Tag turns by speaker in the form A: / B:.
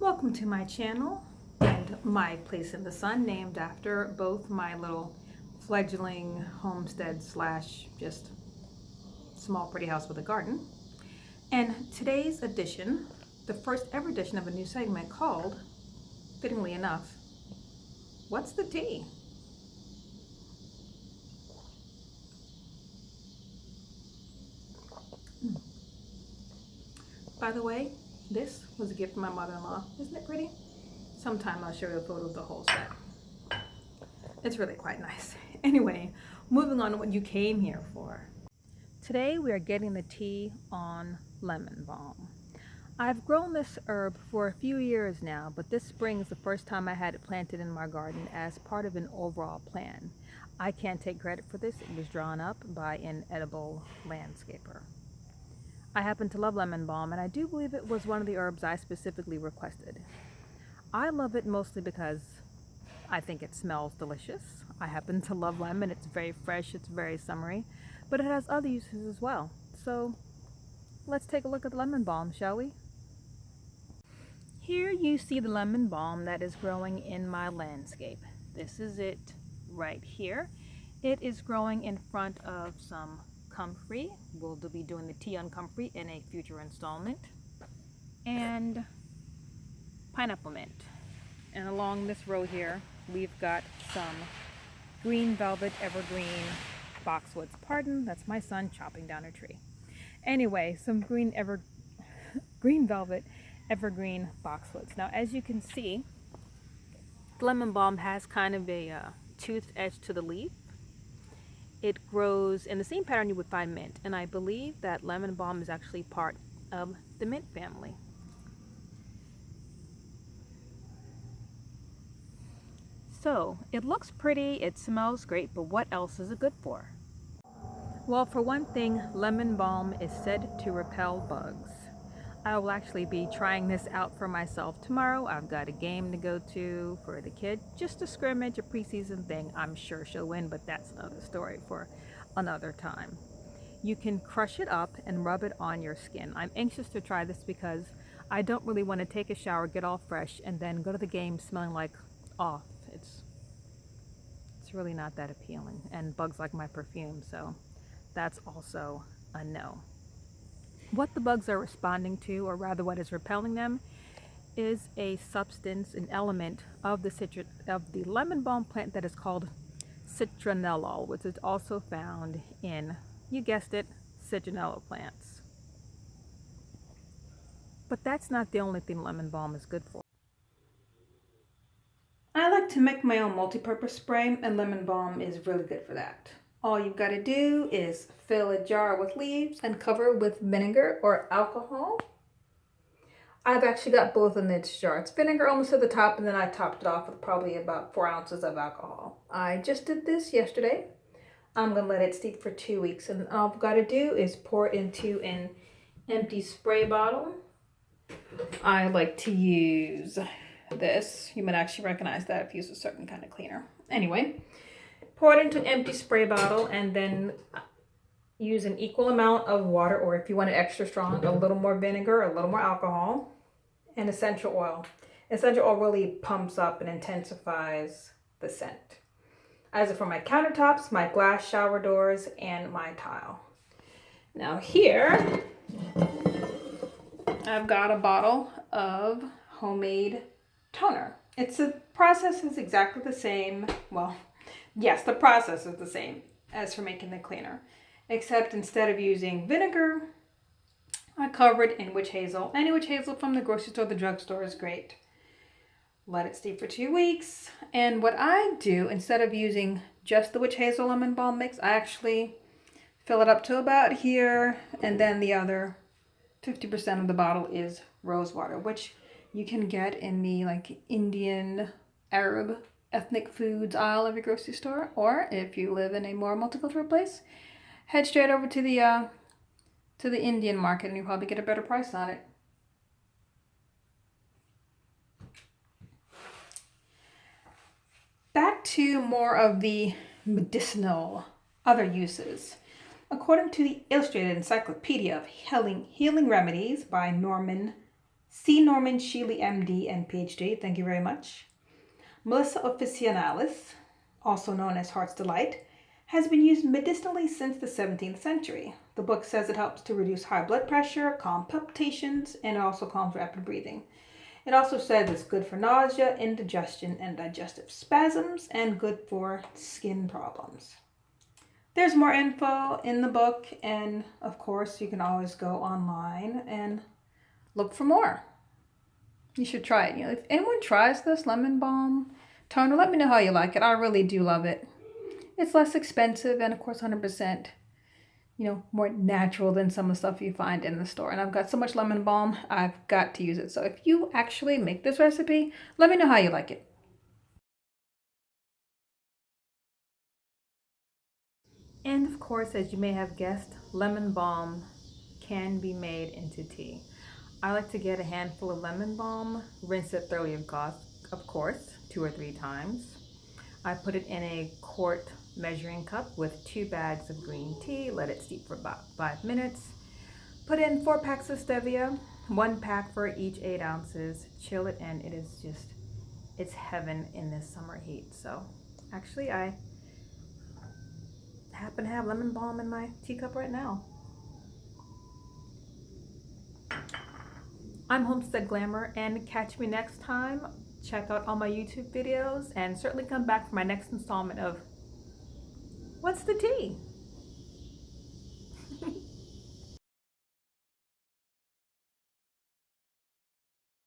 A: Welcome to my channel and my place in the sun, named after both my little fledgling homestead slash just small pretty house with a garden. And today's edition, the first ever edition of a new segment called, fittingly enough, What's the Tea? By the way, this was a gift from my mother-in-law. Isn't it pretty? Sometime I'll show you a photo of the whole set. It's really quite nice. Anyway, moving on to what you came here for. Today we are getting the tea on lemon balm. I've grown this herb for a few years now, but this spring is the first time I had it planted in my garden as part of an overall plan. I can't take credit for this. It was drawn up by an edible landscaper. I happen to love lemon balm, and I do believe it was one of the herbs I specifically requested. I love it mostly because I think it smells delicious. I happen to love lemon. It's very fresh, it's very summery, but it has other uses as well. So let's take a look at the lemon balm, shall we? Here you see the lemon balm that is growing in my landscape. This is it right here. It is growing in front of some comfrey. We'll be doing the tea on comfrey in a future installment. And pineapple mint. And along this row here, we've got some green velvet evergreen boxwoods. Pardon, that's my son chopping down a tree. Anyway, some green velvet evergreen boxwoods. Now, as you can see, the lemon balm has kind of a toothed edge to the leaf. It grows in the same pattern you would find mint, and I believe that lemon balm is actually part of the mint family. So, it looks pretty, it smells great, but what else is it good for? Well, for one thing, lemon balm is said to repel bugs. I will actually be trying this out for myself tomorrow. I've got a game to go to for the kid, just a scrimmage, a preseason thing. I'm sure she'll win, but that's another story for another time. You can crush it up and rub it on your skin. I'm anxious to try this because I don't really want to take a shower, get all fresh, and then go to the game smelling like off. It's really not that appealing, and bugs like my perfume, so that's also a no. What the bugs are responding to, or rather what is repelling them, is a substance, an element of the lemon balm plant that is called citronellol, which is also found in, you guessed it, citronella plants. But that's not the only thing lemon balm is good for. I like to make my own multi-purpose spray, and lemon balm is really good for that. All you've got to do is fill a jar with leaves and cover it with vinegar or alcohol. I've actually got both in this jar. It's vinegar almost to the top, and then I topped it off with probably about 4 ounces of alcohol. I just did this yesterday. I'm going to let it steep for 2 weeks, and all I've got to do is pour it into an empty spray bottle. I like to use this. You might actually recognize that if you use a certain kind of cleaner. Anyway, pour it into an empty spray bottle, and then use an equal amount of water, or if you want it extra strong, a little more vinegar, a little more alcohol, and essential oil. Essential oil really pumps up and intensifies the scent. As for my countertops, my glass shower doors, and my tile. Now here, I've got a bottle of homemade toner. The process is exactly the same. Well, yes, the process is the same as for making the cleaner, except instead of using vinegar, I cover it in witch hazel. Any witch hazel from the grocery store, the drugstore is great. Let it steep for 2 weeks. And what I do, instead of using just the witch hazel lemon balm mix, I actually fill it up to about here, and then the other 50% of the bottle is rose water, which you can get in the Indian, Arab, ethnic foods aisle of your grocery store, or if you live in a more multicultural place, head straight over to the Indian market, and you'll probably get a better price on it. Back to more of the medicinal other uses. According to the Illustrated Encyclopedia of Healing Remedies by Norman C. Norman Sheely, MD and PhD, thank you very much. Melissa officinalis, also known as Heart's Delight, has been used medicinally since the 17th century. The book says it helps to reduce high blood pressure, calm palpitations, and it also calms rapid breathing. It also says it's good for nausea, indigestion, and digestive spasms, and good for skin problems. There's more info in the book, and of course, you can always go online and look for more. You should try it. If anyone tries this lemon balm toner, let me know how you like it. I really do love it. It's less expensive and of course 100%, more natural than some of the stuff you find in the store. And I've got so much lemon balm, I've got to use it. So if you actually make this recipe, let me know how you like it. And of course, as you may have guessed, lemon balm can be made into tea. I like to get a handful of lemon balm, rinse it thoroughly, of course, 2 or 3 times. I put it in a quart measuring cup with 2 bags of green tea, let it steep for about 5 minutes. Put in 4 packs of stevia, 1 pack for each 8 ounces. Chill it, and it's heaven in this summer heat. So actually, I happen to have lemon balm in my teacup right now. I'm Homestead Glamour, and catch me next time. Check out all my YouTube videos, and certainly come back for my next installment of What's the Tea?